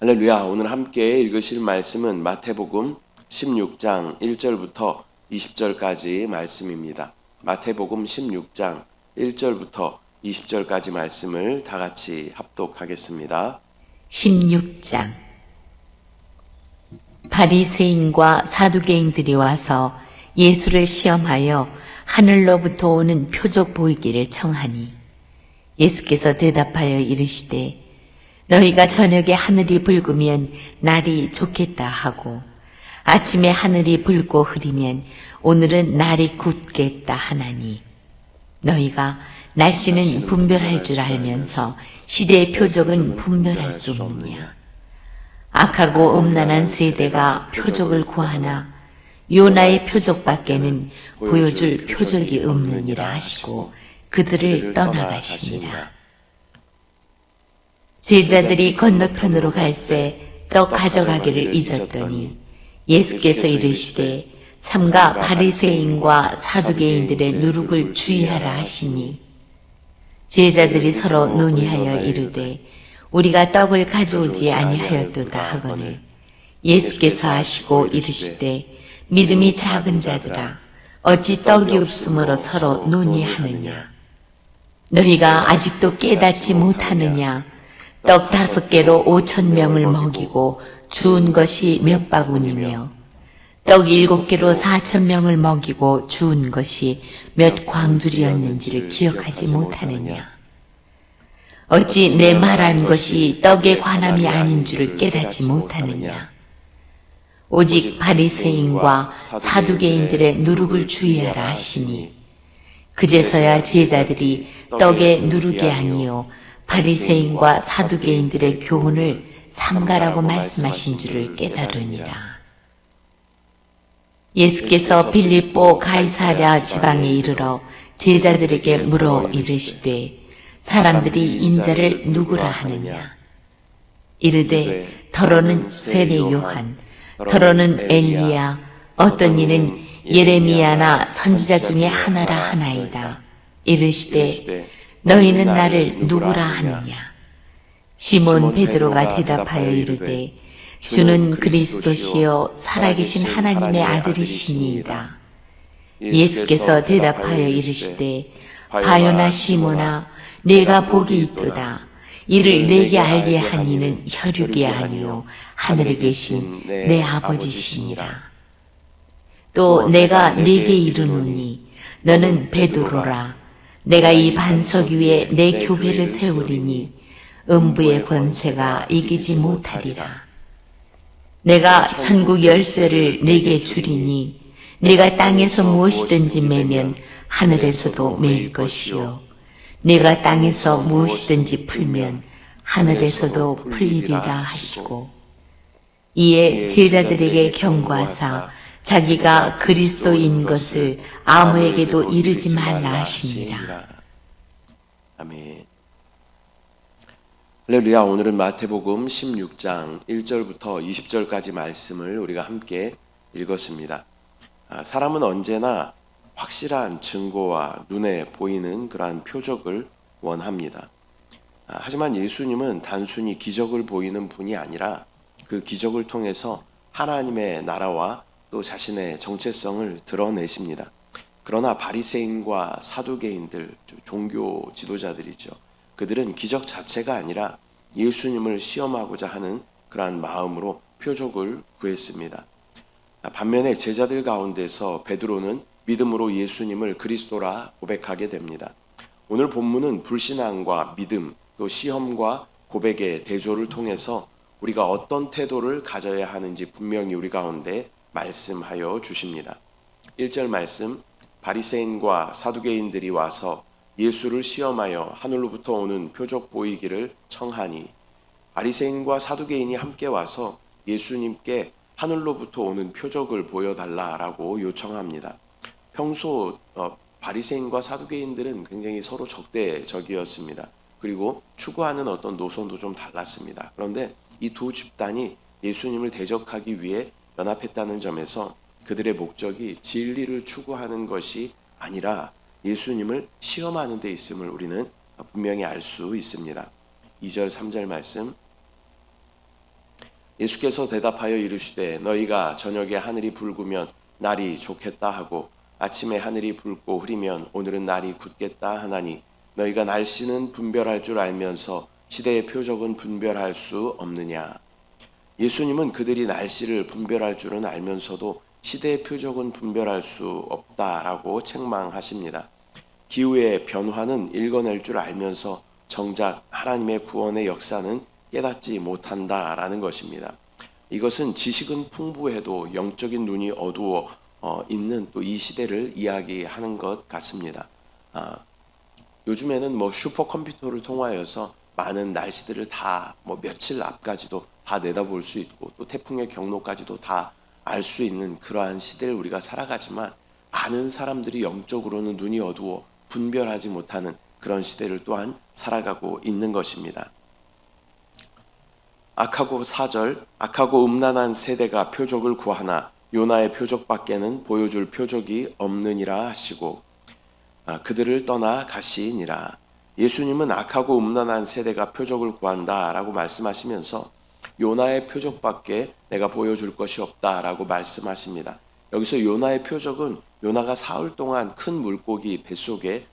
할렐루야. 오늘 함께 읽으실 말씀은 마태복음 16장 1절부터 20절까지 말씀입니다. 마태복음 16장 1절부터 20절까지 말씀을 다 같이 합독하겠습니다. 16장 바리새인과 사두개인들이 와서 예수를 시험하여 하늘로부터 오는 표적 보이기를 청하니 예수께서 대답하여 이르시되 너희가 저녁에 하늘이 붉으면 날이 좋겠다 하고 아침에 하늘이 붉고 흐리면 오늘은 날이 굳겠다 하나니 너희가 날씨는 분별할 줄 알면서 시대의 표적은 분별할 수 없느냐. 악하고 음란한 세대가 표적을 구하나 요나의 표적밖에는 보여줄 표적이 없느니라 하시고 그들을 떠나가시니라. 제자들이 건너편으로 갈새 떡 가져가기를 잊었더니 예수께서 이르시되 삼가 바리새인과 사두개인들의 누룩을 주의하라 하시니 제자들이 서로 논의하여 이르되 우리가 떡을 가져오지 아니하였도다 하거늘 예수께서 하시고 이르시되 믿음이 작은 자들아 어찌 떡이 없으므로 서로 논의하느냐. 너희가 아직도 깨닫지 못하느냐. 떡 5개로 5,000명을 먹이고 주운 것이 몇 바구니며 떡 7개로 4,000명을 먹이고 주운 것이 몇 광줄이었는지를 기억하지 못하느냐. 어찌 내 말한 것이 떡에 관함이 아닌 줄을 깨닫지 못하느냐. 오직 바리새인과 사두개인들의 누룩을 주의하라 하시니 그제서야 제자들이 떡의 누룩이 아니요 바리새인과 사두개인들의 교훈을 삼가라고 말씀하신 줄을 깨달으니라. 예수께서 빌립보 가이사랴 지방에 이르러 제자들에게 물어 이르시되 사람들이 인자를 누구라 하느냐. 이르되 더러는 세례 요한, 더러는 엘리야, 어떤 이는 예레미야나 선지자 중에 하나라 하나이다. 이르시되 너희는 나를 누구라 하느냐. 시몬 베드로가 대답하여 이르되 주는 그리스도시요 살아계신 하나님의 아들이시니이다. 예수께서 대답하여 이르시되 바요나 시몬아 내가 복이 있도다. 이를 내게 알게 한 이는 혈육이 아니요 하늘에 계신 내 아버지시니라. 또 내가 네게 이르노니 너는 베드로라. 내가 이 반석 위에 내 교회를 세우리니 음부의 권세가 이기지 못하리라. 내가 천국 열쇠를 네게 주리니 네가 땅에서 무엇이든지 매면 하늘에서도 매일 것이요 네가 땅에서 무엇이든지 풀면 하늘에서도 풀리리라 하시고 이에 제자들에게 경고하사 자기가 그리스도인 것을 아무에게도 이르지 말라 하시니라. 아멘. 할렐루야. 오늘은 마태복음 16장 1절부터 20절까지 말씀을 우리가 함께 읽었습니다. 사람은 언제나 확실한 증거와 눈에 보이는 그러한 표적을 원합니다. 하지만 예수님은 단순히 기적을 보이는 분이 아니라 그 기적을 통해서 하나님의 나라와 또 자신의 정체성을 드러내십니다. 그러나 바리새인과 사두개인들, 종교 지도자들이죠. 그들은 기적 자체가 아니라 예수님을 시험하고자 하는 그러한 마음으로 표적을 구했습니다. 반면에 제자들 가운데서 베드로는 믿음으로 예수님을 그리스도라 고백하게 됩니다. 오늘 본문은 불신앙과 믿음, 또 시험과 고백의 대조를 통해서 우리가 어떤 태도를 가져야 하는지 분명히 우리 가운데 말씀하여 주십니다. 1절 말씀, 바리새인과 사두개인들이 와서 예수를 시험하여 하늘로부터 오는 표적 보이기를 청하니 바리새인과 사두개인이 함께 와서 예수님께 하늘로부터 오는 표적을 보여달라라고 요청합니다. 평소 바리새인과 사두개인들은 굉장히 서로 적대적이었습니다. 그리고 추구하는 어떤 노선도 좀 달랐습니다. 그런데 이 두 집단이 예수님을 대적하기 위해 연합했다는 점에서 그들의 목적이 진리를 추구하는 것이 아니라 예수님을 시험하는 데 있음을 우리는 분명히 알 수 있습니다. 2절 3절 말씀, 예수께서 대답하여 이르시되 너희가 저녁에 하늘이 붉으면 날이 좋겠다 하고 아침에 하늘이 붉고 흐리면 오늘은 날이 굳겠다 하나니 너희가 날씨는 분별할 줄 알면서 시대의 표적은 분별할 수 없느냐. 예수님은 그들이 날씨를 분별할 줄은 알면서도 시대의 표적은 분별할 수 없다라고 책망하십니다. 기후의 변화는 읽어낼 줄 알면서 정작 하나님의 구원의 역사는 깨닫지 못한다라는 것입니다. 이것은 지식은 풍부해도 영적인 눈이 어두워 있는 또 이 시대를 이야기하는 것 같습니다. 요즘에는 슈퍼컴퓨터를 통하여서 많은 날씨들을 다 며칠 앞까지도 다 내다볼 수 있고 또 태풍의 경로까지도 다 알 수 있는 그러한 시대를 우리가 살아가지만 많은 사람들이 영적으로는 눈이 어두워 분별하지 못하는 그런 시대를 또한 살아가고 있는 것입니다. 악하고 4절 악하고 음란한 세대가 표적을 구하나 요나의 표적밖에는 보여줄 표적이 없느니라 하시고 그들을 떠나 가시니라. 예수님은 악하고 음란한 세대가 표적을 구한다라고 말씀하시면서 요나의 표적밖에 내가 보여줄 것이 없다라고 말씀하십니다. 여기서 요나의 표적은 요나가 사흘 동안 큰 물고기 뱃속에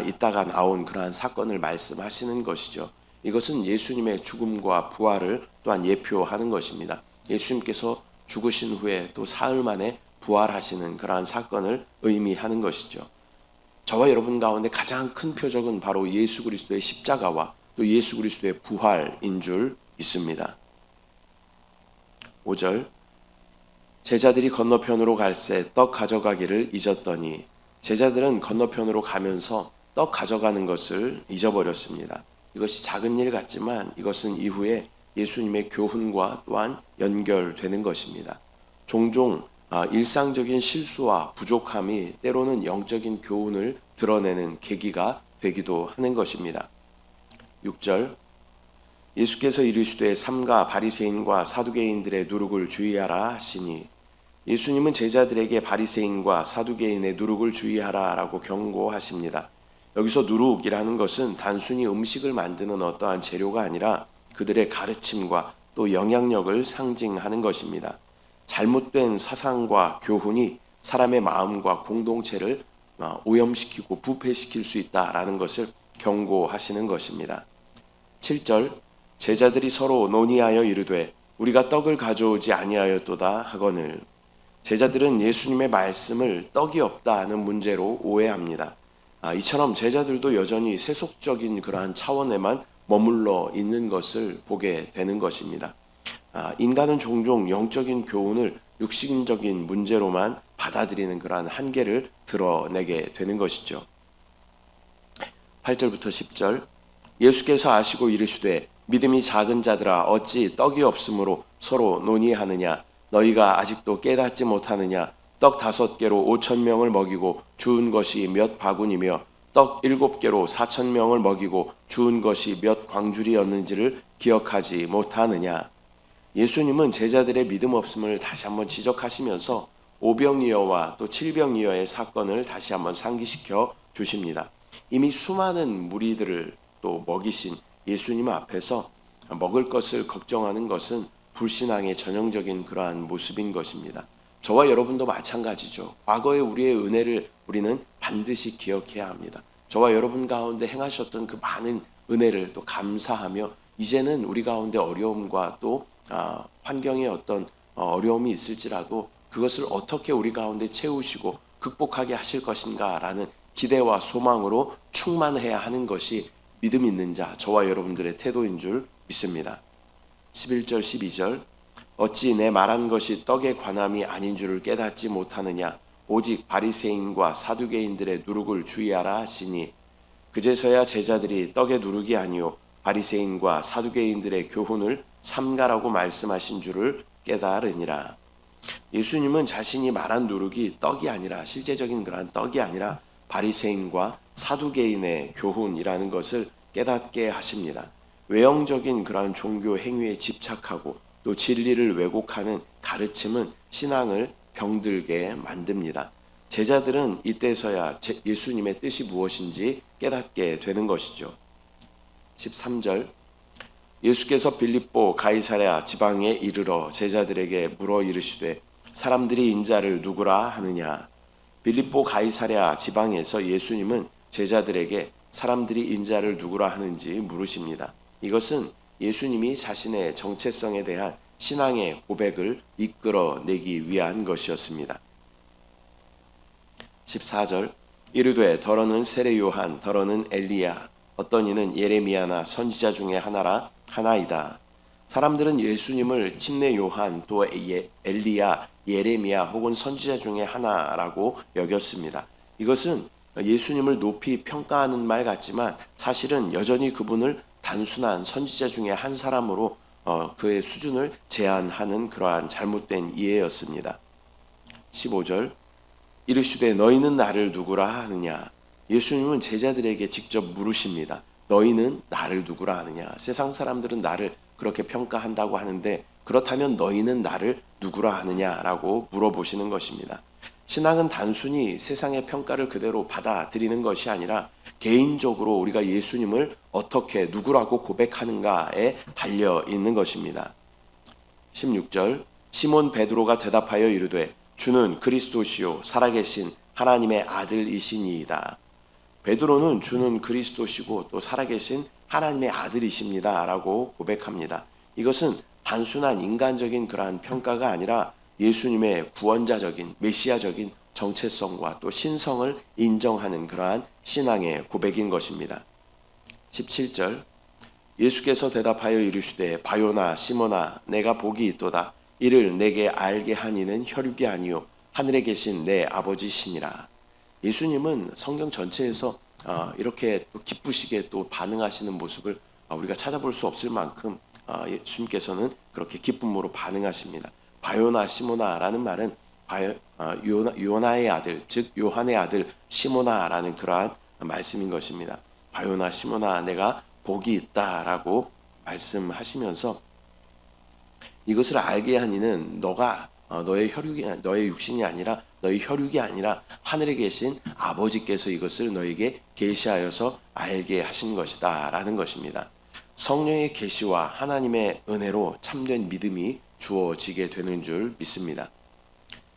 있다가 나온 그러한 사건을 말씀하시는 것이죠. 이것은 예수님의 죽음과 부활을 또한 예표하는 것입니다. 예수님께서 죽으신 후에 또 사흘 만에 부활하시는 그러한 사건을 의미하는 것이죠. 저와 여러분 가운데 가장 큰 표적은 바로 예수 그리스도의 십자가와 또 예수 그리스도의 부활인 줄 믿습니다. 5절 제자들이 건너편으로 갈새 떡 가져가기를 잊었더니 제자들은 건너편으로 가면서 떡 가져가는 것을 잊어버렸습니다. 이것이 작은 일 같지만 이것은 이후에 예수님의 교훈과 또한 연결되는 것입니다. 종종 일상적인 실수와 부족함이 때로는 영적인 교훈을 드러내는 계기가 되기도 하는 것입니다. 6절 예수께서 이르시되 삼가 바리새인과 사두개인들의 누룩을 주의하라 하시니 예수님은 제자들에게 바리새인과 사두개인의 누룩을 주의하라 라고 경고하십니다. 여기서 누룩이라는 것은 단순히 음식을 만드는 어떠한 재료가 아니라 그들의 가르침과 또 영향력을 상징하는 것입니다. 잘못된 사상과 교훈이 사람의 마음과 공동체를 오염시키고 부패시킬 수 있다라는 것을 경고하시는 것입니다. 7절 제자들이 서로 논의하여 이르되 우리가 떡을 가져오지 아니하였도다 하거늘 제자들은 예수님의 말씀을 떡이 없다는 문제로 오해합니다. 이처럼 제자들도 여전히 세속적인 그러한 차원에만 머물러 있는 것을 보게 되는 것입니다. 인간은 종종 영적인 교훈을 육신적인 문제로만 받아들이는 그러한 한계를 드러내게 되는 것이죠. 8절부터 10절 예수께서 아시고 이르시되 믿음이 작은 자들아 어찌 떡이 없으므로 서로 논의하느냐 너희가 아직도 깨닫지 못하느냐 떡 5개로 5,000명을 먹이고 주운 것이 몇 바구니며 떡 7개로 4,000명을 먹이고 주운 것이 몇 광줄이었는지를 기억하지 못하느냐. 예수님은 제자들의 믿음 없음을 다시 한번 지적하시면서 오병이어와 또 칠병이어의 사건을 다시 한번 상기시켜 주십니다. 이미 수많은 무리들을 또 먹이신 예수님 앞에서 먹을 것을 걱정하는 것은 불신앙의 전형적인 그러한 모습인 것입니다. 저와 여러분도 마찬가지죠. 과거의 우리의 은혜를 우리는 반드시 기억해야 합니다. 저와 여러분 가운데 행하셨던 그 많은 은혜를 또 감사하며 이제는 우리 가운데 어려움과 또 환경에 어떤 어려움이 있을지라도 그것을 어떻게 우리 가운데 채우시고 극복하게 하실 것인가라는 기대와 소망으로 충만해야 하는 것이 믿음 있는 자, 저와 여러분들의 태도인 줄 믿습니다. 11절 12절 어찌 내 말한 것이 떡의 관함이 아닌 줄을 깨닫지 못하느냐 오직 바리새인과 사두개인들의 누룩을 주의하라 하시니 그제서야 제자들이 떡의 누룩이 아니요 바리새인과 사두개인들의 교훈을 삼가라고 말씀하신 줄을 깨달으니라. 예수님은 자신이 말한 누룩이 떡이 아니라 실제적인 그러한 떡이 아니라 바리새인과 사두개인의 교훈이라는 것을 깨닫게 하십니다. 외형적인 그러한 종교 행위에 집착하고 또 진리를 왜곡하는 가르침은 신앙을 병들게 만듭니다. 제자들은 이때서야 예수님의 뜻이 무엇인지 깨닫게 되는 것이죠. 13절 예수께서 빌립보 가이사랴 지방에 이르러 제자들에게 물어 이르시되 사람들이 인자를 누구라 하느냐. 빌립보 가이사랴 지방에서 예수님은 제자들에게 사람들이 인자를 누구라 하는지 물으십니다. 이것은 예수님이 자신의 정체성에 대한 신앙의 고백을 이끌어내기 위한 것이었습니다. 14절 이르되 더러는 세례 요한 더러는 엘리야 어떤 이는 예레미야나 선지자 중에 하나이다. 사람들은 예수님을 침례 요한 또 엘리야 예레미야 혹은 선지자 중에 하나라고 여겼습니다. 이것은 예수님을 높이 평가하는 말 같지만 사실은 여전히 그분을 단순한 선지자 중에 한 사람으로 그의 수준을 제한하는 그러한 잘못된 이해였습니다. 15절 이르시되 너희는 나를 누구라 하느냐. 예수님은 제자들에게 직접 물으십니다. 너희는 나를 누구라 하느냐. 세상 사람들은 나를 그렇게 평가한다고 하는데 그렇다면 너희는 나를 누구라 하느냐라고 물어보시는 것입니다. 신앙은 단순히 세상의 평가를 그대로 받아들이는 것이 아니라 개인적으로 우리가 예수님을 어떻게 누구라고 고백하는가에 달려 있는 것입니다. 16절 시몬 베드로가 대답하여 이르되 주는 그리스도시요 살아계신 하나님의 아들이시니이다. 베드로는 주는 그리스도시고 또 살아계신 하나님의 아들이십니다 라고 고백합니다. 이것은 단순한 인간적인 그러한 평가가 아니라 예수님의 구원자적인 메시아적인 정체성과 또 신성을 인정하는 그러한 신앙의 고백인 것입니다. 17절 예수께서 대답하여 이르시되 바요나 시몬아 내가 복이 있도다. 이를 내게 알게 한 이는 혈육이 아니요 하늘에 계신 내 아버지시니라. 예수님은 성경 전체에서 이렇게 또 기쁘시게 또 반응하시는 모습을 우리가 찾아볼 수 없을 만큼 예수님께서는 그렇게 기쁨으로 반응하십니다. 바요나 시모나라는 말은 요나의 아들 즉 요한의 아들 시모나라는 그러한 말씀인 것입니다. 바요나 시모나 내가 복이 있다라고 말씀하시면서 이것을 알게 한 이는 너의 육신이 아니라 너의 혈육이 아니라 하늘에 계신 아버지께서 이것을 너에게 계시하여서 알게 하신 것이다라는 것입니다. 성령의 계시와 하나님의 은혜로 참된 믿음이 주어지게 되는 줄 믿습니다.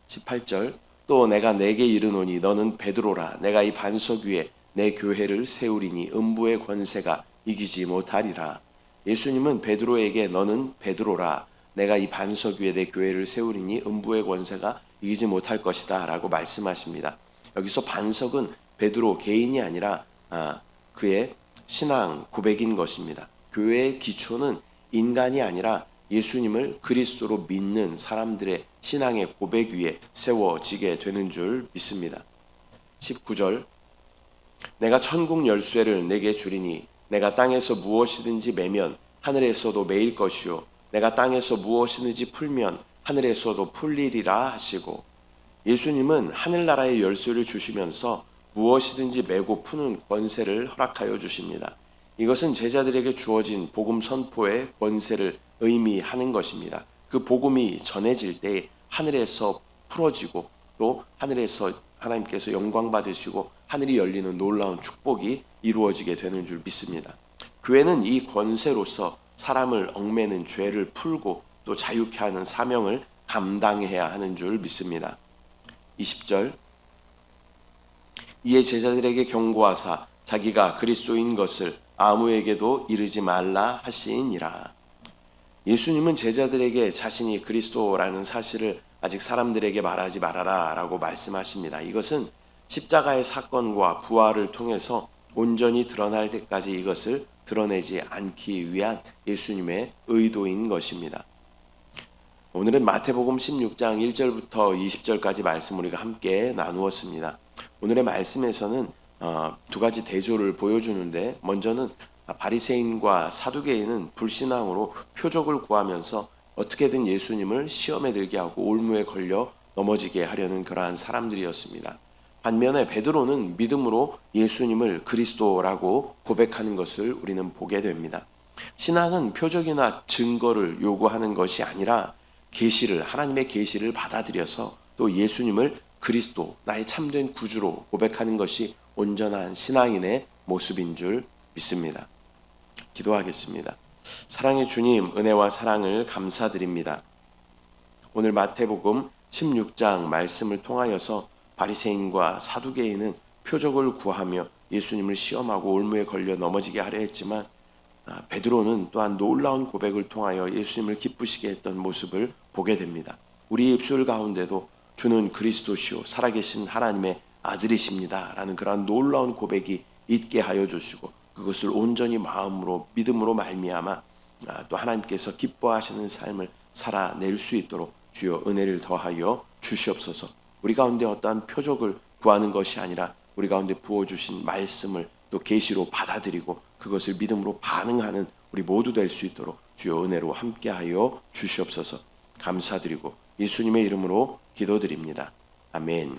18절 또 내가 내게 이르노니 너는 베드로라 내가 이 반석 위에 내 교회를 세우리니 음부의 권세가 이기지 못하리라. 예수님은 베드로에게 너는 베드로라 내가 이 반석 위에 내 교회를 세우리니 음부의 권세가 이기지 못할 것이다 라고 말씀하십니다. 여기서 반석은 베드로 개인이 아니라 그의 신앙 고백인 것입니다. 교회의 기초는 인간이 아니라 예수님을 그리스도로 믿는 사람들의 신앙의 고백 위에 세워지게 되는 줄 믿습니다. 19절 내가 천국 열쇠를 내게 주리니 내가 땅에서 무엇이든지 매면 하늘에서도 매일 것이요 내가 땅에서 무엇이든지 풀면 하늘에서도 풀리리라 하시고 예수님은 하늘나라의 열쇠를 주시면서 무엇이든지 메고 푸는 권세를 허락하여 주십니다. 이것은 제자들에게 주어진 복음 선포의 권세를 의미하는 것입니다. 그 복음이 전해질 때 하늘에서 풀어지고 또 하늘에서 하나님께서 영광 받으시고 하늘이 열리는 놀라운 축복이 이루어지게 되는 줄 믿습니다. 교회는 이 권세로서 사람을 얽매는 죄를 풀고 또 자유케 하는 사명을 감당해야 하는 줄 믿습니다. 20절 이에 제자들에게 경고하사 자기가 그리스도인 것을 아무에게도 이르지 말라 하시니라. 예수님은 제자들에게 자신이 그리스도라는 사실을 아직 사람들에게 말하지 말아라 라고 말씀하십니다. 이것은 십자가의 사건과 부활을 통해서 온전히 드러날 때까지 이것을 드러내지 않기 위한 예수님의 의도인 것입니다. 오늘은 마태복음 16장 1절부터 20절까지 말씀 우리가 함께 나누었습니다. 오늘의 말씀에서는 두 가지 대조를 보여주는데 먼저는 바리새인과 사두개인은 불신앙으로 표적을 구하면서 어떻게든 예수님을 시험에 들게 하고 올무에 걸려 넘어지게 하려는 그러한 사람들이었습니다. 반면에 베드로는 믿음으로 예수님을 그리스도라고 고백하는 것을 우리는 보게 됩니다. 신앙은 표적이나 증거를 요구하는 것이 아니라 하나님의 계시를 받아들여서 또 예수님을 그리스도, 나의 참된 구주로 고백하는 것이 온전한 신앙인의 모습인 줄 믿습니다. 기도하겠습니다. 사랑의 주님, 은혜와 사랑을 감사드립니다. 오늘 마태복음 16장 말씀을 통하여서 바리새인과 사두개인은 표적을 구하며 예수님을 시험하고 올무에 걸려 넘어지게 하려 했지만 베드로는 또한 놀라운 고백을 통하여 예수님을 기쁘시게 했던 모습을 보게 됩니다. 우리 입술 가운데도 주는 그리스도시요 살아계신 하나님의 아들이십니다 라는 그러한 놀라운 고백이 있게 하여 주시고 그것을 온전히 마음으로 믿음으로 말미암아 또 하나님께서 기뻐하시는 삶을 살아낼 수 있도록 주여 은혜를 더하여 주시옵소서. 우리 가운데 어떠한 표적을 구하는 것이 아니라 우리 가운데 부어주신 말씀을 또 계시로 받아들이고 그것을 믿음으로 반응하는 우리 모두 될 수 있도록 주여 은혜로 함께하여 주시옵소서. 감사드리고 예수님의 이름으로 기도드립니다. 아멘.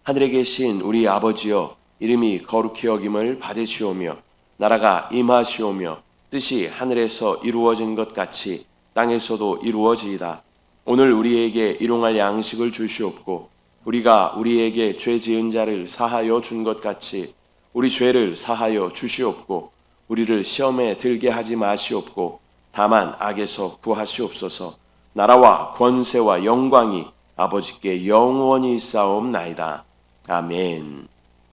하늘에 계신 우리 아버지여, 이름이 거룩히 여김을 받으시오며 나라가 임하시오며 뜻이 하늘에서 이루어진 것 같이 땅에서도 이루어지이다. 오늘 우리에게 일용할 양식을 주시옵고 우리가 우리에게 죄 지은 자를 사하여 준 것 같이 우리 죄를 사하여 주시옵고 우리를 시험에 들게 하지 마시옵고 다만 악에서 구하시옵소서. 나라와 권세와 영광이 아버지께 영원히 있사옵나이다. 아멘.